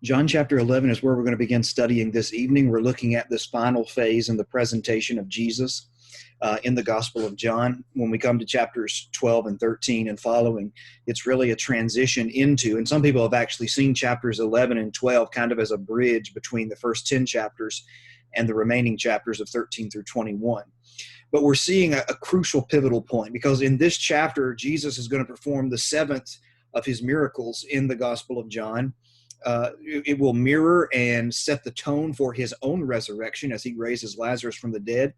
John chapter 11 is where we're going to begin studying this evening. We're looking at this final phase in the presentation of Jesus in the Gospel of John. When we come to chapters 12 and 13 and following, it's really a transition into, and some people have actually seen chapters 11 and 12 kind of as a bridge between the first 10 chapters and the remaining chapters of 13 through 21. But we're seeing a crucial pivotal point, because in this chapter, Jesus is going to perform the seventh of his miracles in the Gospel of John. It will mirror and set the tone for his own resurrection as he raises Lazarus from the dead.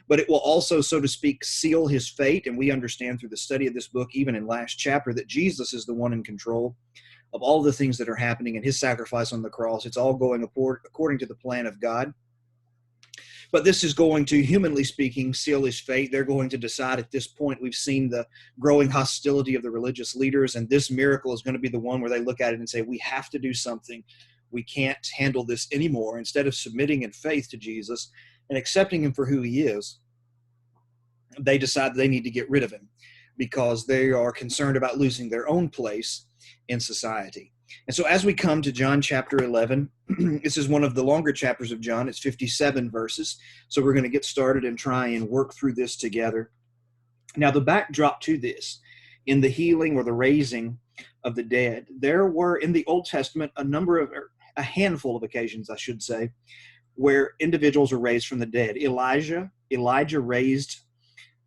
But it will also, so to speak, seal his fate. And we understand through the study of this book, even in last chapter, that Jesus is the one in control of all the things that are happening in his sacrifice on the cross. It's all going according to the plan of God. But this is going to, humanly speaking, seal his fate. They're going to decide at this point. We've seen the growing hostility of the religious leaders, and this miracle is going to be the one where they look at it and say, we have to do something. We can't handle this anymore. Instead of submitting in faith to Jesus and accepting him for who he is, they decide they need to get rid of him because they are concerned about losing their own place in society. And so as we come to John chapter 11, this is one of the longer chapters of John. It's 57 verses. So we're going to get started and try and work through this together. Now, the backdrop to this, in the healing or the raising of the dead, there were in the Old Testament a handful of occasions, I should say, where individuals were raised from the dead. Elijah raised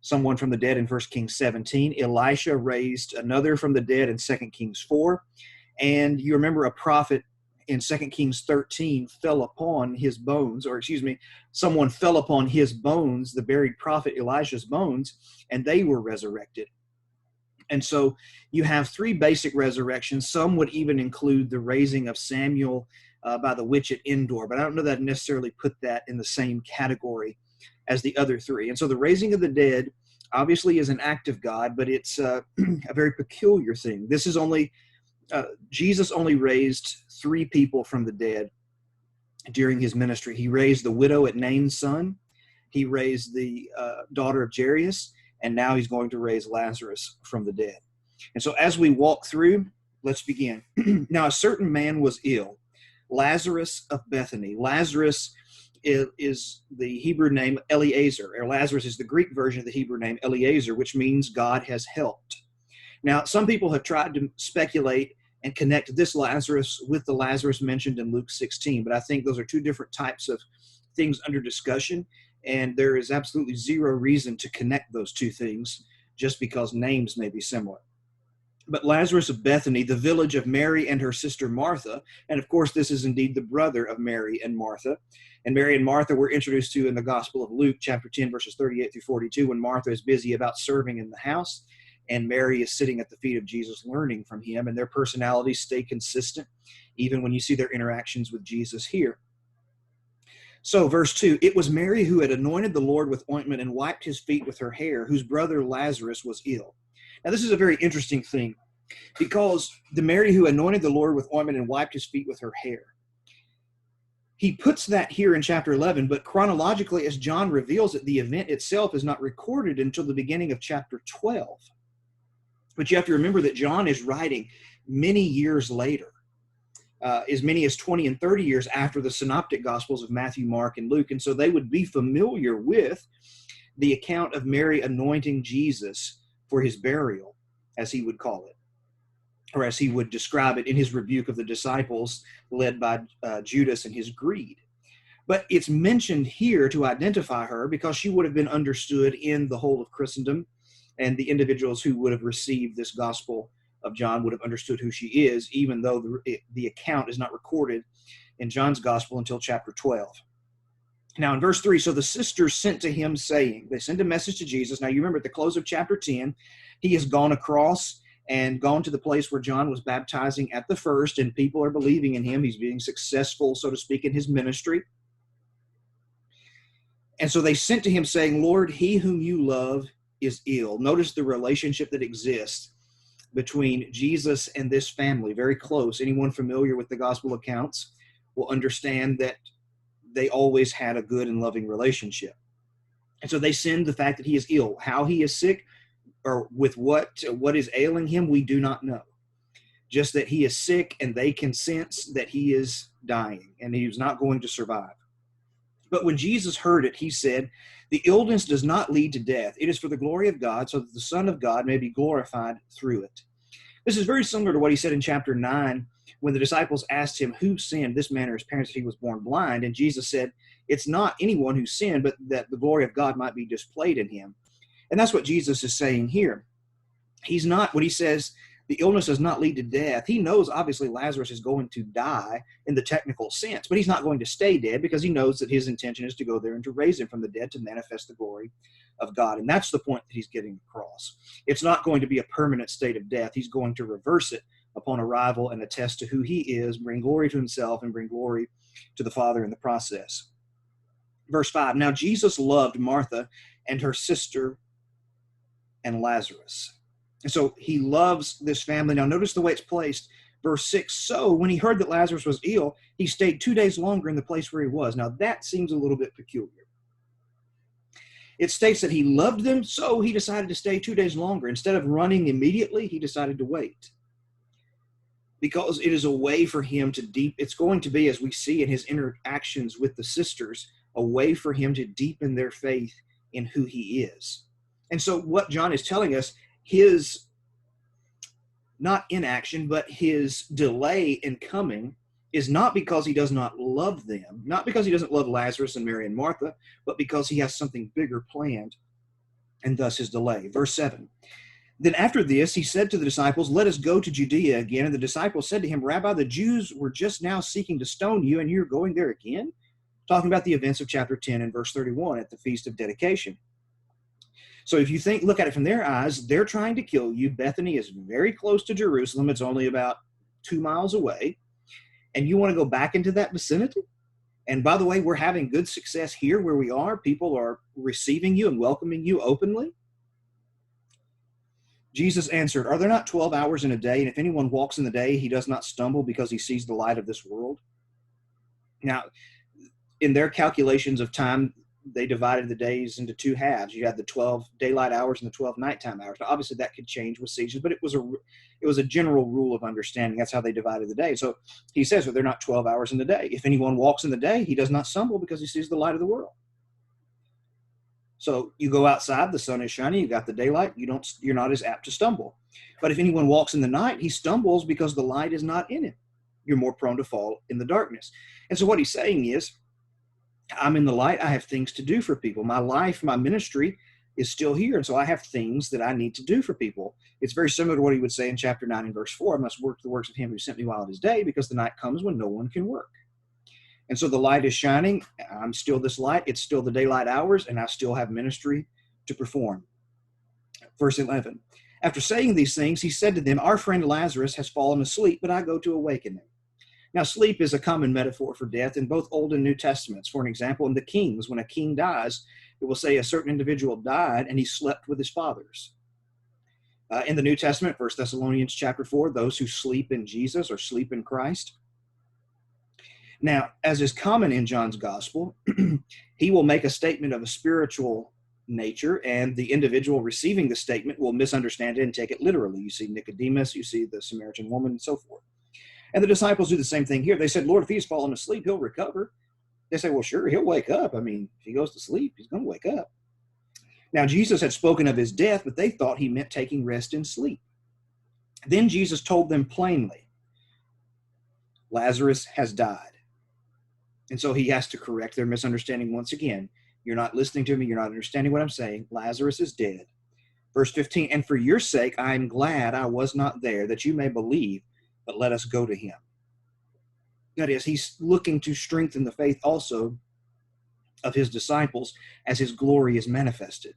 someone from the dead in 1 Kings 17. Elisha raised another from the dead in 2 Kings 4. And you remember a prophet in 2 Kings 13 fell upon his bones, someone fell upon his bones, the buried prophet Elisha's bones, and they were resurrected. And so you have three basic resurrections. Some would even include the raising of Samuel by the witch at Endor, but I don't know that I'd necessarily put that in the same category as the other three. And so the raising of the dead obviously is an act of God, but it's a very peculiar thing. This is Jesus only raised three people from the dead during his ministry. He raised the widow at Nain's son. He raised the daughter of Jairus, and now he's going to raise Lazarus from the dead. And so as we walk through, let's begin. Now, a certain man was ill, Lazarus of Bethany. Lazarus is the Hebrew name Eliezer, or Lazarus is the Greek version of the Hebrew name Eliezer, which means God has helped. Now, some people have tried to speculate and connect this Lazarus with the Lazarus mentioned in Luke 16, but I think those are two different types of things under discussion, and there is absolutely zero reason to connect those two things just because names may be similar. But Lazarus of Bethany, the village of Mary and her sister Martha, and of course this is indeed the brother of Mary and Martha, and Mary and Martha were introduced to in the Gospel of Luke, chapter 10, verses 38 through 42, when Martha is busy about serving in the house, and Mary is sitting at the feet of Jesus learning from him, and their personalities stay consistent even when you see their interactions with Jesus here. So verse 2, it was Mary who had anointed the Lord with ointment and wiped his feet with her hair, whose brother Lazarus was ill. Now this is a very interesting thing, because the Mary who anointed the Lord with ointment and wiped his feet with her hair, he puts that here in chapter 11, but chronologically, as John reveals it, the event itself is not recorded until the beginning of chapter 12. But you have to remember that John is writing many years later, as many as 20 and 30 years after the synoptic gospels of Matthew, Mark, and Luke. And so they would be familiar with the account of Mary anointing Jesus for his burial, as he would call it, or as he would describe it in his rebuke of the disciples led by Judas and his greed. But it's mentioned here to identify her because she would have been understood in the whole of Christendom, and the individuals who would have received this gospel of John would have understood who she is, even though the account is not recorded in John's gospel until chapter 12. Now in verse 3, so the sisters sent to him saying, they send a message to Jesus. Now you remember at the close of chapter 10, he has gone across and gone to the place where John was baptizing at the first, and people are believing in him. He's being successful, so to speak, in his ministry. And so they sent to him saying, Lord, he whom you love is ill. Notice the relationship that exists between Jesus and this family, very close. Anyone familiar with the gospel accounts will understand that they always had a good and loving relationship. And so they send the fact that he is ill. How he is sick or with what is ailing him, we do not know. just that he is sick and they can sense that he is dying and he was not going to survive. But when Jesus heard it, he said, "The illness does not lead to death. It is for the glory of God, so that the Son of God may be glorified through it." This is very similar to what he said in chapter 9 when the disciples asked him who sinned, this man or his parents, that he was born blind. And Jesus said, it's not anyone who sinned, but that the glory of God might be displayed in him. And that's what Jesus is saying here. He's not, when he says the illness does not lead to death, he knows obviously Lazarus is going to die in the technical sense, but he's not going to stay dead because he knows that his intention is to go there and to raise him from the dead to manifest the glory of God. And that's the point that he's getting across. It's not going to be a permanent state of death. He's going to reverse it upon arrival and attest to who he is, bring glory to himself, and bring glory to the Father in the process. Verse 5, now Jesus loved Martha and her sister and Lazarus. And so he loves this family. Now notice the way it's placed. Verse 6, so when he heard that Lazarus was ill, he stayed 2 days longer in the place where he was. Now that seems a little bit peculiar. It states that he loved them, so he decided to stay 2 days longer. Instead of running immediately, he decided to wait. Because it is a way for him to it's going to be, as we see in his interactions with the sisters, a way for him to deepen their faith in who he is. And so what John is telling us, his, not inaction, but his delay in coming is not because he does not love them, not because he doesn't love Lazarus and Mary and Martha, but because he has something bigger planned, and thus his delay. Verse 7, then after this, he said to the disciples, let us go to Judea again. And the disciples said to him, Rabbi, the Jews were just now seeking to stone you, and you're going there again? Talking about the events of chapter 10 and verse 31 at the Feast of Dedication. So if you look at it from their eyes, they're trying to kill you. Bethany is very close to Jerusalem. It's only about 2 miles away. And you want to go back into that vicinity? And by the way, we're having good success here where we are. People are receiving you and welcoming you openly. Jesus answered, are there not 12 hours in a day? And if anyone walks in the day, he does not stumble because he sees the light of this world. Now, in their calculations of time, they divided the days into 2 halves. You had the 12 daylight hours and the 12 nighttime hours. Now, obviously, that could change with seasons, but it was a general rule of understanding. That's how they divided the day. So he says, well, they're not 12 hours in the day. If anyone walks in the day, he does not stumble because he sees the light of the world. So you go outside, the sun is shining, you got the daylight, you're not as apt to stumble. But if anyone walks in the night, he stumbles because the light is not in him. You're more prone to fall in the darkness. And so what he's saying is, I'm in the light, I have things to do for people. My life, my ministry is still here, and so I have things that I need to do for people. It's very similar to what he would say in chapter 9 and verse 4, I must work the works of him who sent me while it is day, because the night comes when no one can work. And so the light is shining. I'm still this light. It's still the daylight hours, and I still have ministry to perform. Verse 11. After saying these things, he said to them, our friend Lazarus has fallen asleep, but I go to awaken him. Now, sleep is a common metaphor for death in both Old and New Testaments. For an example, in the Kings, when a king dies, it will say a certain individual died and he slept with his fathers. In the New Testament, 1 Thessalonians chapter 4, those who sleep in Jesus or sleep in Christ. Now, as is common in John's gospel, he will make a statement of a spiritual nature, and the individual receiving the statement will misunderstand it and take it literally. You see Nicodemus, you see the Samaritan woman, and so forth. And the disciples do the same thing here. They said, Lord, if he's fallen asleep, he'll recover. They say, well, sure, he'll wake up. I mean, if he goes to sleep, he's going to wake up. Now, Jesus had spoken of his death, but they thought he meant taking rest in sleep. Then Jesus told them plainly, Lazarus has died. And so he has to correct their misunderstanding once again. You're not listening to me. You're not understanding what I'm saying. Lazarus is dead. Verse 15, and for your sake, I am glad I was not there, that you may believe, but let us go to him. That is, he's looking to strengthen the faith also of his disciples as his glory is manifested.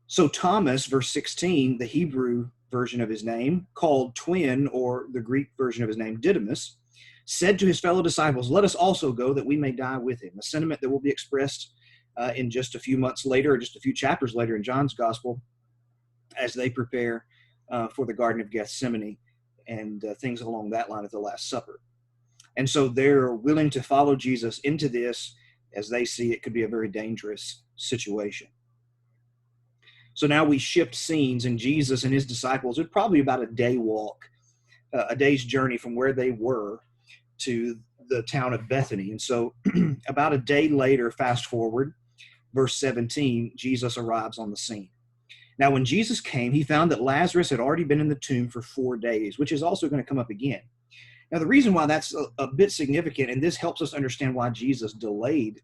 So Thomas, verse 16, the Hebrew version of his name, called twin, or the Greek version of his name, Didymus, said to his fellow disciples, let us also go that we may die with him. A sentiment that will be expressed in just a few months later, or just a few chapters later in John's gospel, as they prepare for the Garden of Gethsemane and things along that line at the Last Supper. And so they're willing to follow Jesus into this, as they see it could be a very dangerous situation. So now we shift scenes, and Jesus and his disciples, it's probably about a day walk a day's journey from where they were to the town of Bethany. And so about a day later, fast forward, verse 17, Jesus arrives on the scene. Now, when Jesus came, he found that Lazarus had already been in the tomb for 4 days, which is also going to come up again. Now, the reason why that's a bit significant, and this helps us understand why Jesus delayed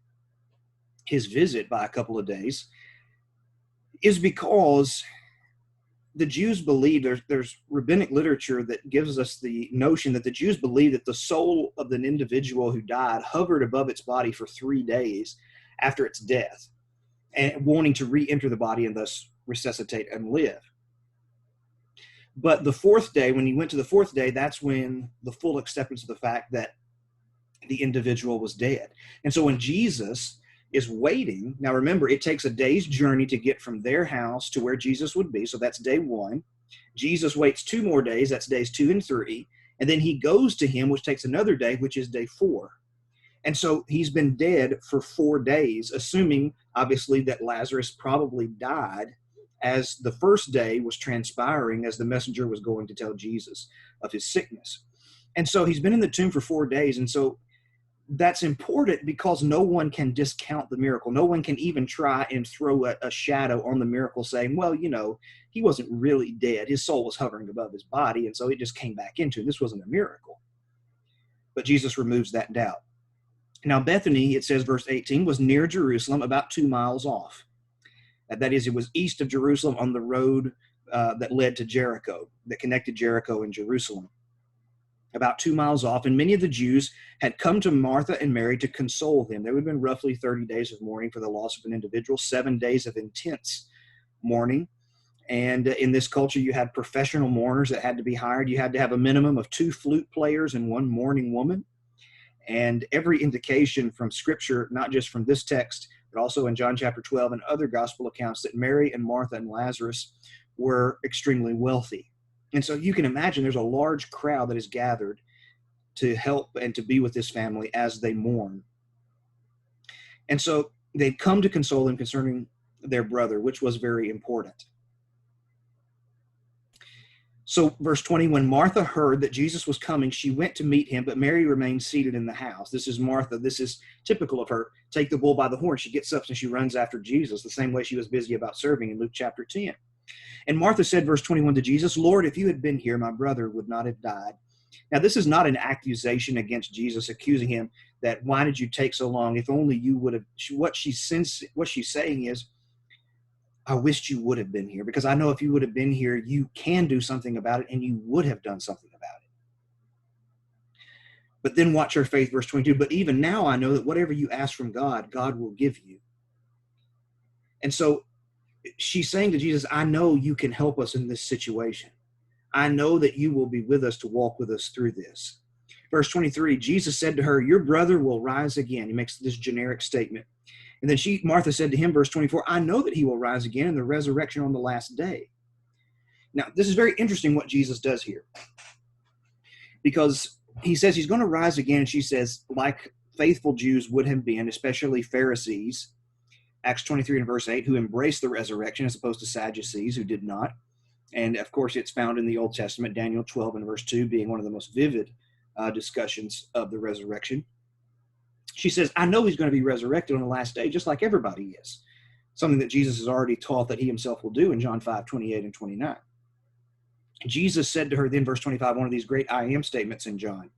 his visit by a couple of days, is because the Jews believe, there's rabbinic literature that gives us the notion that the Jews believe that the soul of an individual who died hovered above its body for 3 days after its death, and wanting to re-enter the body and thus resuscitate and live. But the 4th day, when he went to the 4th day, that's when the full acceptance of the fact that the individual was dead. And so when Jesus is waiting, now remember, it takes a day's journey to get from their house to where Jesus would be. So that's day 1. Jesus waits 2 more days. That's days 2 and 3. And then he goes to him, which takes another day, which is day 4. And so he's been dead for 4 days, assuming obviously that Lazarus probably died as the first day was transpiring, as the messenger was going to tell Jesus of his sickness. And so he's been in the tomb for 4 days. And so that's important because no one can discount the miracle. No one can even try and throw a shadow on the miracle saying, well, he wasn't really dead. His soul was hovering above his body, and so it just came back into him. This wasn't a miracle. But Jesus removes that doubt. Now, Bethany, it says, verse 18, was near Jerusalem, about 2 miles off. That is, it was east of Jerusalem on the road that led to Jericho, that connected Jericho and Jerusalem, about 2 miles off. And many of the Jews had come to Martha and Mary to console them. There would have been roughly 30 days of mourning for the loss of an individual, 7 days of intense mourning. And in this culture, you had professional mourners that had to be hired. You had to have a minimum of 2 flute players and 1 mourning woman. And every indication from Scripture, not just from this text, but also in John chapter 12 and other gospel accounts, that Mary and Martha and Lazarus were extremely wealthy. And so you can imagine there's a large crowd that is gathered to help and to be with this family as they mourn. And so they'd come to console them concerning their brother, which was very important. So verse 20, when Martha heard that Jesus was coming, she went to meet him, but Mary remained seated in the house. This is Martha. This is typical of her. Take the bull by the horn. She gets up and she runs after Jesus, the same way she was busy about serving in Luke chapter 10. And Martha said, verse 21 to Jesus, Lord, if you had been here, my brother would not have died. Now, this is not an accusation against Jesus, accusing him that, why did you take so long? If only you would have. What she's saying is, I wished you would have been here, because I know if you would have been here, you can do something about it, and you would have done something about it. But then watch her faith, verse 22. But even now I know that whatever you ask from God, God will give you. And so she's saying to Jesus, I know you can help us in this situation. I know that you will be with us to walk with us through this. Verse 23, Jesus said to her, your brother will rise again. He makes this generic statement. And then Martha said to him, verse 24, I know that he will rise again in the resurrection on the last day. Now, this is very interesting what Jesus does here, because he says he's going to rise again. And she says, like faithful Jews would have been, especially Pharisees, Acts 23 and verse 8, who embraced the resurrection as opposed to Sadducees who did not. And of course, it's found in the Old Testament, Daniel 12 and verse 2 being one of the most vivid discussions of the resurrection. She says, I know he's going to be resurrected on the last day, just like everybody is. Something that Jesus has already taught that he himself will do in John 5, 28 and 29. Jesus said to her then, verse 25, one of these great I am statements in John,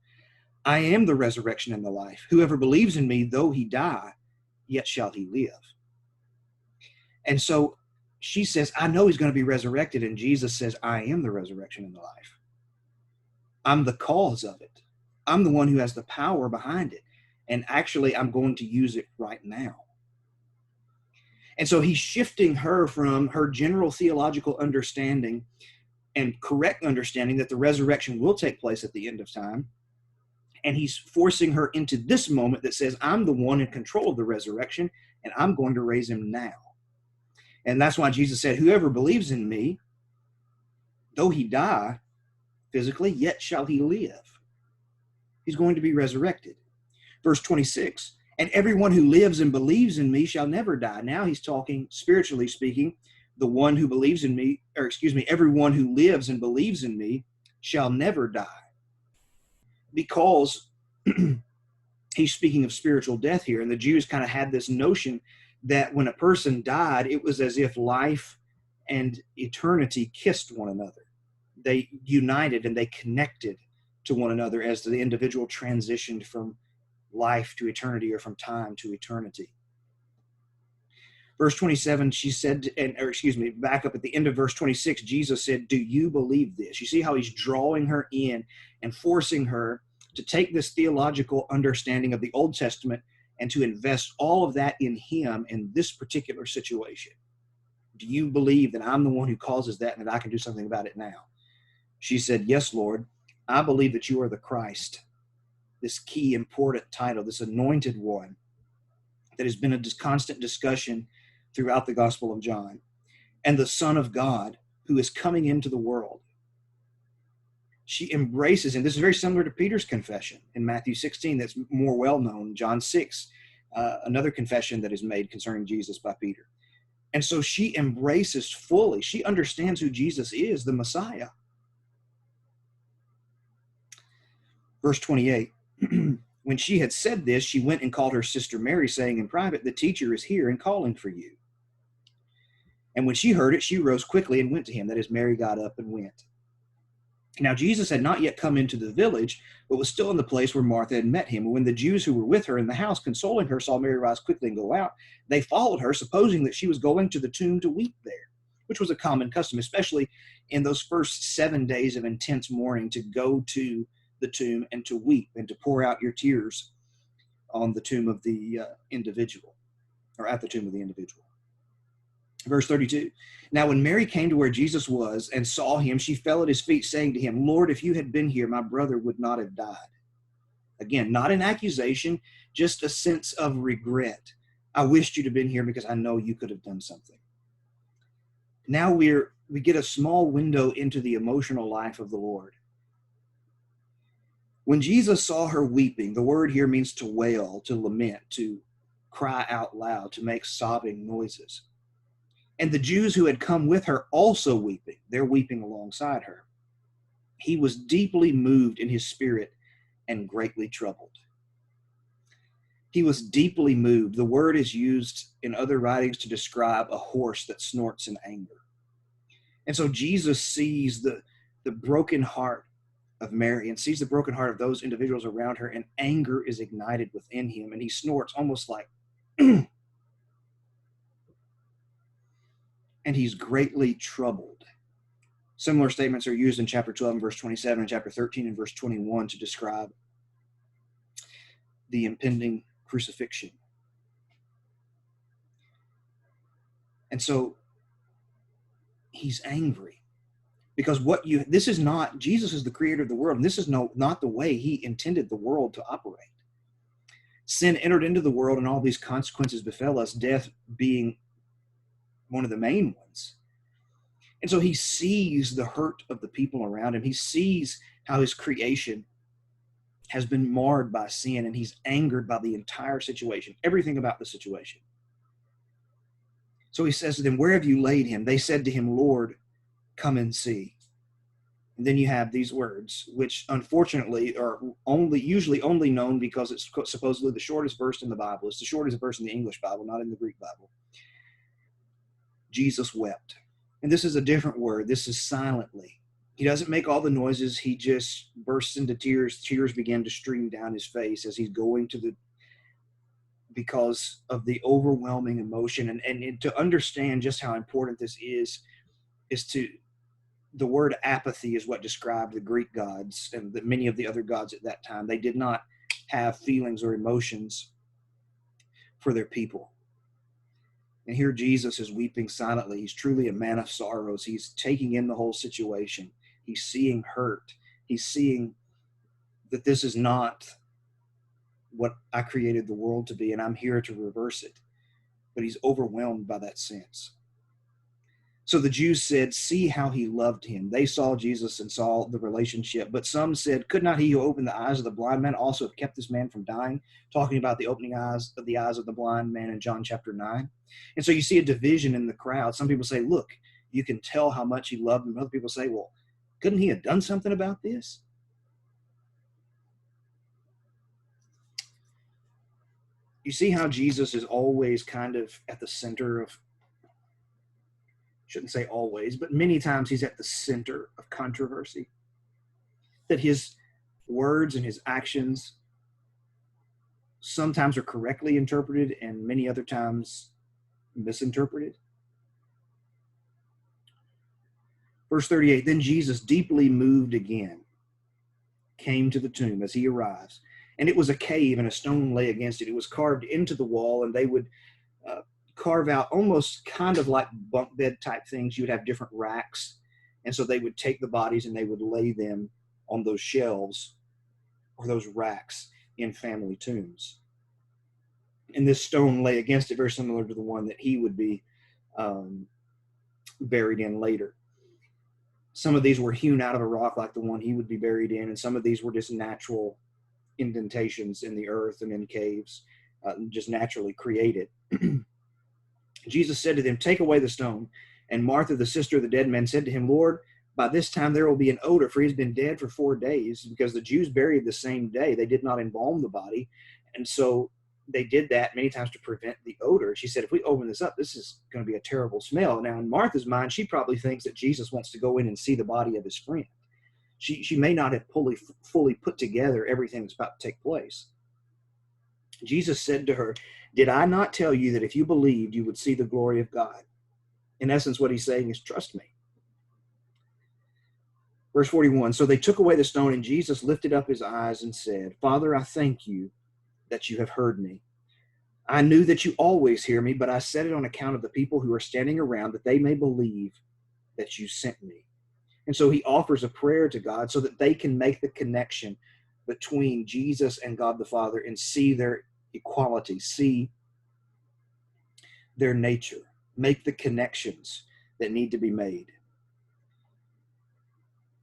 I am the resurrection and the life. Whoever believes in me, though he die, yet shall he live. And so she says, I know he's going to be resurrected. And Jesus says, I am the resurrection and the life. I'm the cause of it. I'm the one who has the power behind it. And actually, I'm going to use it right now. And so he's shifting her from her general theological understanding and correct understanding that the resurrection will take place at the end of time. And he's forcing her into this moment that says, I'm the one in control of the resurrection, and I'm going to raise him now. And that's why Jesus said, whoever believes in me, though he die physically, yet shall he live. He's going to be resurrected. Verse 26, and everyone who lives and believes in me shall never die. Now he's talking, spiritually speaking, the one who believes in me, everyone who lives and believes in me shall never die. Because he's speaking of spiritual death here, and the Jews kind of had this notion that when a person died, it was as if life and eternity kissed one another. They united and they connected to one another as the individual transitioned from life to eternity, or from time to eternity. Verse 27, she said, back up at the end of verse 26, Jesus said, "Do you believe this?" You see how he's drawing her in and forcing her to take this theological understanding of the Old Testament and to invest all of that in him in this particular situation. Do you believe that I'm the one who causes that and that I can do something about it now? She said, "Yes, Lord. I believe that you are the Christ." This key, important title, this anointed one that has been a constant discussion throughout the Gospel of John, and the Son of God who is coming into the world. She embraces him. This is very similar to Peter's confession in Matthew 16 that's more well-known. John 6, another confession that is made concerning Jesus by Peter. And so she embraces fully. She understands who Jesus is, the Messiah. Verse 28, when she had said this, she went and called her sister Mary, saying in private, "The teacher is here and calling for you." And when she heard it, she rose quickly and went to him. That is, Mary got up and went. Now Jesus had not yet come into the village, but was still in the place where Martha had met him. And when the Jews who were with her in the house, consoling her, saw Mary rise quickly and go out, they followed her, supposing that she was going to the tomb to weep there, which was a common custom, especially in those first 7 days of intense mourning, to go to the tomb and to weep and to pour out your tears on the tomb of the individual, or at the tomb of the individual. Verse 32, now when Mary came to where Jesus was and saw him, she fell at his feet, saying to him, "Lord, if you had been here, my brother would not have died." Again, not an accusation, just a sense of regret. I wished you'd have been here because I know you could have done something. Now we get a small window into the emotional life of the Lord. When Jesus saw her weeping, the word here means to wail, to lament, to cry out loud, to make sobbing noises. And the Jews who had come with her also weeping, they're weeping alongside her. He was deeply moved in his spirit and greatly troubled. He was deeply moved. The word is used in other writings to describe a horse that snorts in anger. And so Jesus sees the broken heart of Mary and sees the broken heart of those individuals around her, and anger is ignited within him, and he snorts almost like and he's greatly troubled. Similar statements are used in chapter 12 and verse 27 and chapter 13 and verse 21 to describe the impending crucifixion. And so he's angry because Jesus is the creator of the world, and this is not the way he intended the world to operate. Sin entered into the world and all these consequences befell us, death being one of the main ones. And so he sees the hurt of the people around him. He sees how his creation has been marred by sin, and he's angered by the entire situation, everything about the situation. So he says to them, "Where have you laid him?" They said to him, "Lord, come and see." And then you have these words, which unfortunately are usually only known because it's supposedly the shortest verse in the Bible. It's the shortest verse in the English Bible, not in the Greek Bible. Jesus wept. And this is a different word. This is silently. He doesn't make all the noises. He just bursts into tears. Tears begin to stream down his face as he's going because of the overwhelming emotion. And to understand just how important this is the word apathy is what described the Greek gods and many of the other gods at that time. They did not have feelings or emotions for their people. And here Jesus is weeping silently. He's truly a man of sorrows. He's taking in the whole situation. He's seeing hurt. He's seeing that this is not what I created the world to be, and I'm here to reverse it. But he's overwhelmed by that sense. So the Jews said, "See how he loved him." They saw Jesus and saw the relationship. But some said, "Could not he who opened the eyes of the blind man also have kept this man from dying?" Talking about the opening eyes of the blind man in John chapter 9. And so you see a division in the crowd. Some people say, "Look, you can tell how much he loved him." Other people say, "Well, Couldn't he have done something about this? You see how Jesus is always kind of at the center of, shouldn't say always, but many times he's at the center of controversy. That his words and his actions sometimes are correctly interpreted and many other times misinterpreted. Verse 38, then Jesus, deeply moved again, came to the tomb as he arrives. And it was a cave, and a stone lay against it. It was carved into the wall, and they would carve out almost kind of like bunk bed type things. You would have different racks. And so they would take the bodies and they would lay them on those shelves or those racks in family tombs. And this stone lay against it, very similar to the one that he would be buried in later. Some of these were hewn out of a rock like the one he would be buried in, and some of these were just natural indentations in the earth and in caves, just naturally created. Jesus said to them, take away the stone. And Martha, the sister of the dead man, said to him, Lord, by this time there will be an odor, for he's been dead for 4 days, because the Jews buried the same day. They did not embalm the body. And so they did that many times to prevent the odor. She said, if we open this up, this is going to be a terrible smell. Now, in Martha's mind, she probably thinks that Jesus wants to go in and see the body of his friend. She may not have fully put together everything that's about to take place. Jesus said to her, did I not tell you that if you believed, you would see the glory of God? In essence, what he's saying is, trust me. Verse 41, so they took away the stone, and Jesus lifted up his eyes and said, Father, I thank you that you have heard me. I knew that you always hear me, but I said it on account of the people who are standing around, that they may believe that you sent me. And so he offers a prayer to God so that they can make the connection between Jesus and God the Father and see their equality, see their nature, make the connections that need to be made.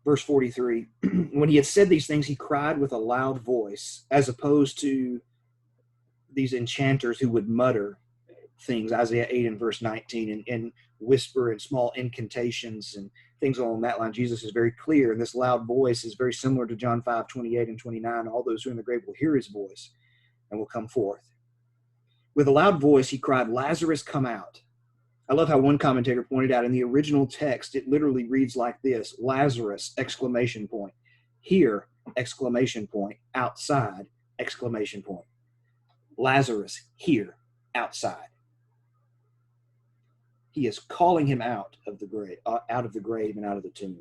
Verse 43, when he had said these things, he cried with a loud voice, as opposed to these enchanters who would mutter things, Isaiah 8 and verse 19, and whisper and small incantations and things along that line. Jesus is very clear, and this loud voice is very similar to John 5, 28 and 29. All those who are in the grave will hear his voice and will come forth. With a loud voice, he cried, Lazarus, come out. I love how one commentator pointed out in the original text, it literally reads like this, Lazarus, exclamation point. Here, exclamation point. Outside, exclamation point. Lazarus, here, outside. He is calling him out of the grave and out of the tomb,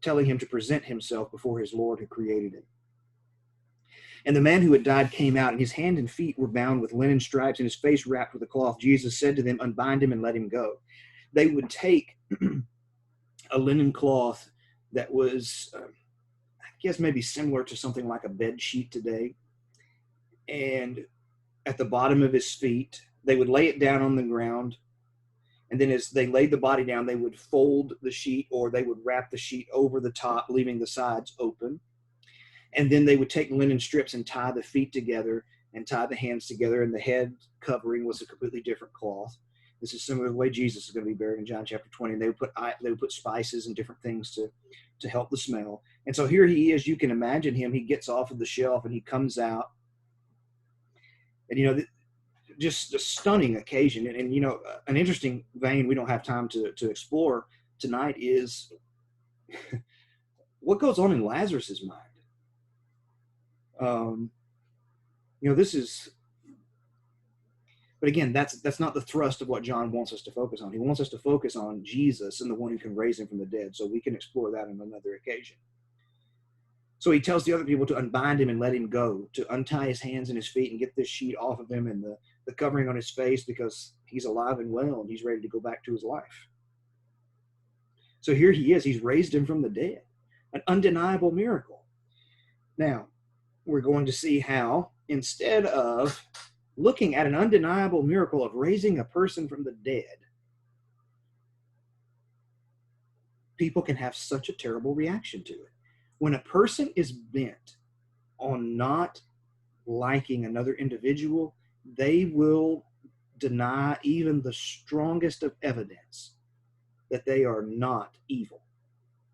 telling him to present himself before his Lord who created him. And the man who had died came out, and his hand and feet were bound with linen stripes, and his face wrapped with a cloth. Jesus said to them, unbind him and let him go. They would take a linen cloth that was, I guess, maybe similar to something like a bed sheet today, and at the bottom of his feet, they would lay it down on the ground. And then as they laid the body down, they would fold the sheet, or they would wrap the sheet over the top, leaving the sides open. And then they would take linen strips and tie the feet together and tie the hands together, and the head covering was a completely different cloth. This is similar to the way Jesus is going to be buried in John chapter 20. And they would put spices and different things to help the smell. And so here he is. You can imagine him. He gets off of the shelf and he comes out. And, just a stunning occasion. And an interesting vein we don't have time to explore tonight is what goes on in Lazarus's mind. This is, but again, that's not the thrust of what John wants us to focus on. He wants us to focus on Jesus and the one who can raise him from the dead. So we can explore that on another occasion. So he tells the other people to unbind him and let him go, to untie his hands and his feet and get this sheet off of him and the covering on his face, because he's alive and well and he's ready to go back to his life. So here he is. He's raised him from the dead, an undeniable miracle. Now, we're going to see how, instead of looking at an undeniable miracle of raising a person from the dead, people can have such a terrible reaction to it. When a person is bent on not liking another individual, they will deny even the strongest of evidence that they are not evil.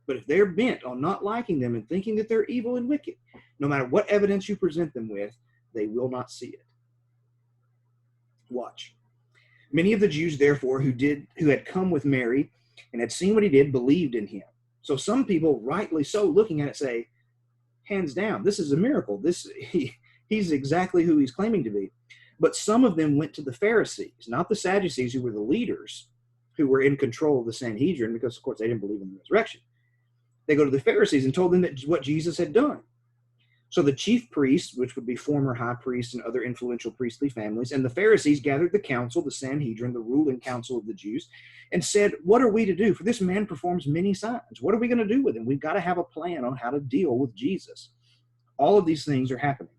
But if they're bent on not liking them and thinking that they're evil and wicked, no matter what evidence you present them with, they will not see it. Watch. Many of the Jews, therefore, who had come with Mary and had seen what he did, believed in him. So some people, rightly so, looking at it, say, hands down, this is a miracle. He's exactly who he's claiming to be. But some of them went to the Pharisees, not the Sadducees, who were the leaders, who were in control of the Sanhedrin, because, of course, they didn't believe in the resurrection. They go to the Pharisees and told them that what Jesus had done. So the chief priests, which would be former high priests and other influential priestly families, and the Pharisees gathered the council, the Sanhedrin, the ruling council of the Jews, and said, what are we to do? For this man performs many signs. What are we going to do with him? We've got to have a plan on how to deal with Jesus. All of these things are happening.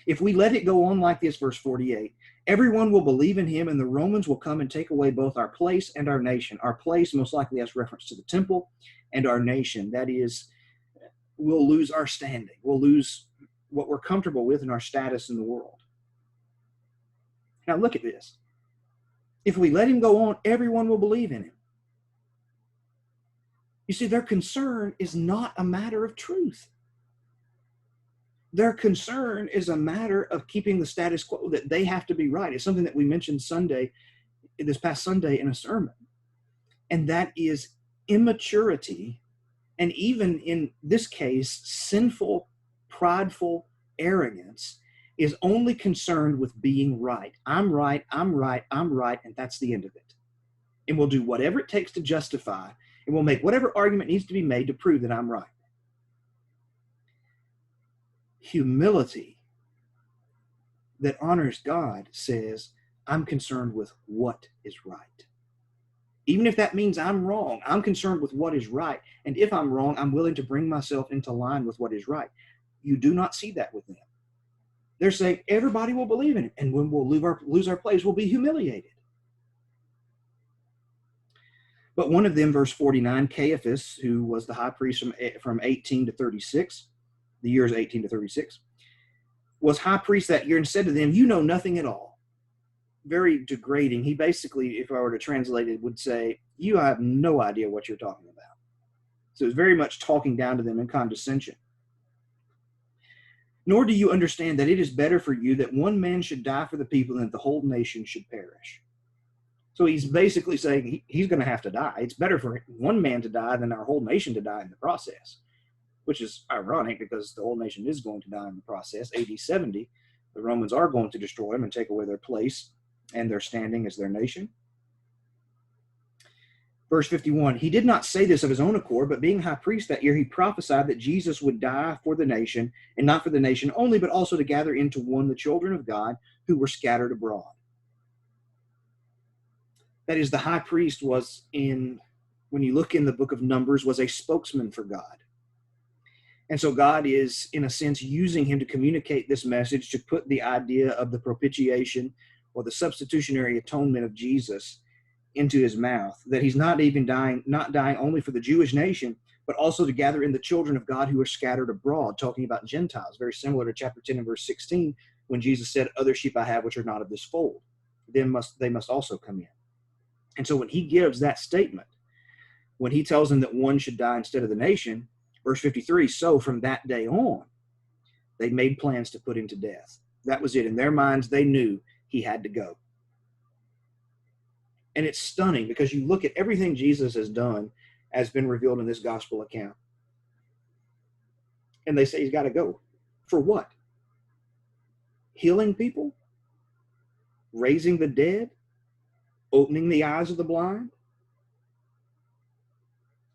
If we let it go on like this, verse 48, everyone will believe in him, and the Romans will come and take away both our place and our nation. Our place most likely has reference to the temple, and our nation, that is, we'll lose our standing. We'll lose what we're comfortable with in our status in the world. Now look at this. If we let him go on, everyone will believe in him. You see, their concern is not a matter of truth. Their concern is a matter of keeping the status quo, that they have to be right. It's something that we mentioned this past Sunday in a sermon. And that is immaturity, and even in this case, sinful, prideful arrogance is only concerned with being right. I'm right, I'm right, I'm right, and that's the end of it. And we'll do whatever it takes to justify, and we'll make whatever argument needs to be made to prove that I'm right. Humility that honors God says, I'm concerned with what is right. Even if that means I'm wrong, I'm concerned with what is right. And if I'm wrong, I'm willing to bring myself into line with what is right. You do not see that with them. They're saying everybody will believe in it, and when we'll lose our place, we'll be humiliated. But one of them, verse 49, Caiaphas, who was the high priest from 18 to 36, the years 18 to 36, was high priest that year and said to them, you know nothing at all. Very degrading. He basically, if I were to translate it, would say, you have no idea what you're talking about. So it's very much talking down to them in condescension. Nor do you understand that it is better for you that one man should die for the people than that the whole nation should perish. So he's basically saying he's going to have to die. It's better for one man to die than our whole nation to die in the process, which is ironic because the whole nation is going to die in the process. AD 70, the Romans are going to destroy them and take away their place and their standing as their nation. Verse 51, he did not say this of his own accord, but being high priest that year, he prophesied that Jesus would die for the nation, and not for the nation only, but also to gather into one the children of God who were scattered abroad. That is, the high priest was when you look in the book of Numbers, was a spokesman for God. And so God is, in a sense, using him to communicate this message, to put the idea of the propitiation or the substitutionary atonement of Jesus into his mouth, that he's not dying only for the Jewish nation, but also to gather in the children of God who are scattered abroad, talking about Gentiles, very similar to chapter 10 and verse 16, when Jesus said, other sheep I have which are not of this fold. They must also come in. And so when he gives that statement, when he tells them that one should die instead of the nation, verse 53, so from that day on, they made plans to put him to death. That was it. In their minds, they knew he had to go. And it's stunning because you look at everything Jesus has done has been revealed in this gospel account. And they say he's got to go. For what? Healing people? Raising the dead? Opening the eyes of the blind?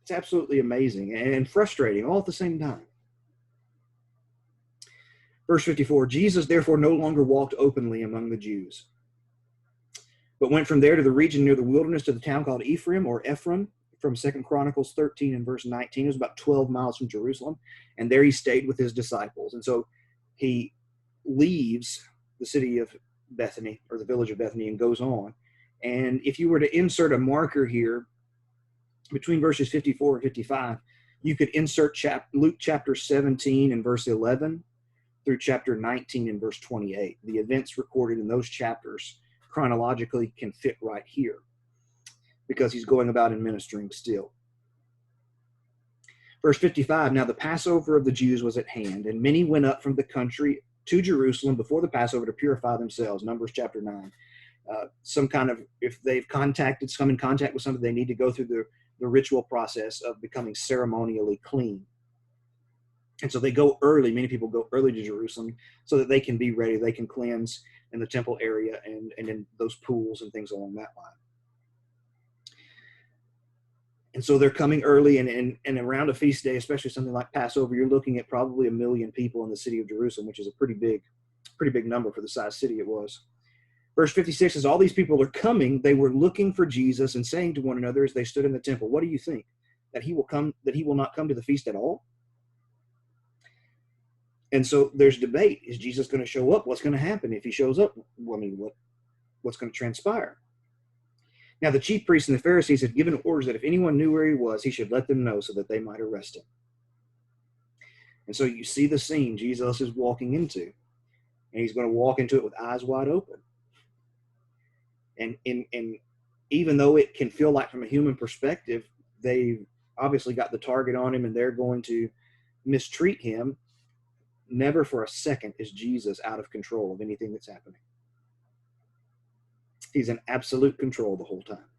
It's absolutely amazing and frustrating all at the same time. Verse 54, Jesus therefore no longer walked openly among the Jews, but went from there to the region near the wilderness to the town called Ephraim or Ephraim, from 2 Chronicles 13 and verse 19. It was about 12 miles from Jerusalem, and there he stayed with his disciples. And so he leaves the city of Bethany, or the village of Bethany, and goes on. And if you were to insert a marker here between verses 54 and 55, you could insert Luke chapter 17 and verse 11 through chapter 19 and verse 28. The events recorded in those chapters chronologically can fit right here because he's going about and ministering still. Verse 55, now the Passover of the Jews was at hand, and many went up from the country to Jerusalem before the Passover to purify themselves. Numbers chapter 9. Some kind of, if they've come in contact with something, they need to go through the ritual process of becoming ceremonially clean. And so they go early. Many people go early to Jerusalem so that they can be ready. They can cleanse in the temple area and in those pools and things along that line. And so they're coming early, and around a feast day, especially something like Passover, you're looking at probably 1 million people in the city of Jerusalem, which is a pretty big number for the size city it was. Verse 56 says, all these people are coming. They were looking for Jesus and saying to one another as they stood in the temple, what do you think? That he will not come to the feast at all? And so there's debate. Is Jesus going to show up? What's going to happen if he shows up? I mean, what's going to transpire? Now, the chief priests and the Pharisees had given orders that if anyone knew where he was, he should let them know so that they might arrest him. And so you see the scene Jesus is walking into, and he's going to walk into it with eyes wide open. And even though it can feel like from a human perspective, they've obviously got the target on him and they're going to mistreat him, never for a second is Jesus out of control of anything that's happening. He's in absolute control the whole time.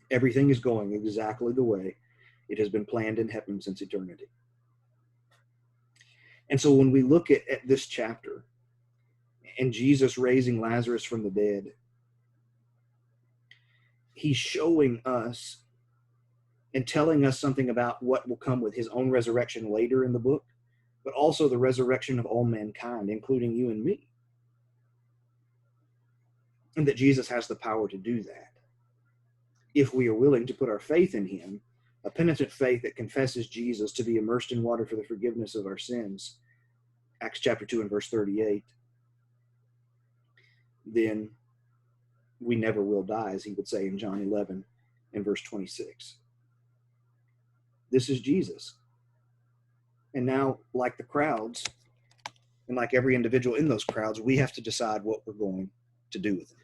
Everything is going exactly the way it has been planned in heaven since eternity. And so when we look at this chapter and Jesus raising Lazarus from the dead, he's showing us and telling us something about what will come with his own resurrection later in the book, but also the resurrection of all mankind, including you and me. And that Jesus has the power to do that if we are willing to put our faith in him, a penitent faith that confesses Jesus to be immersed in water for the forgiveness of our sins, Acts chapter 2 and verse 38, then we never will die, as he would say in John 11 and verse 26. This is Jesus. And now, like the crowds, and like every individual in those crowds, we have to decide what we're going to do with him.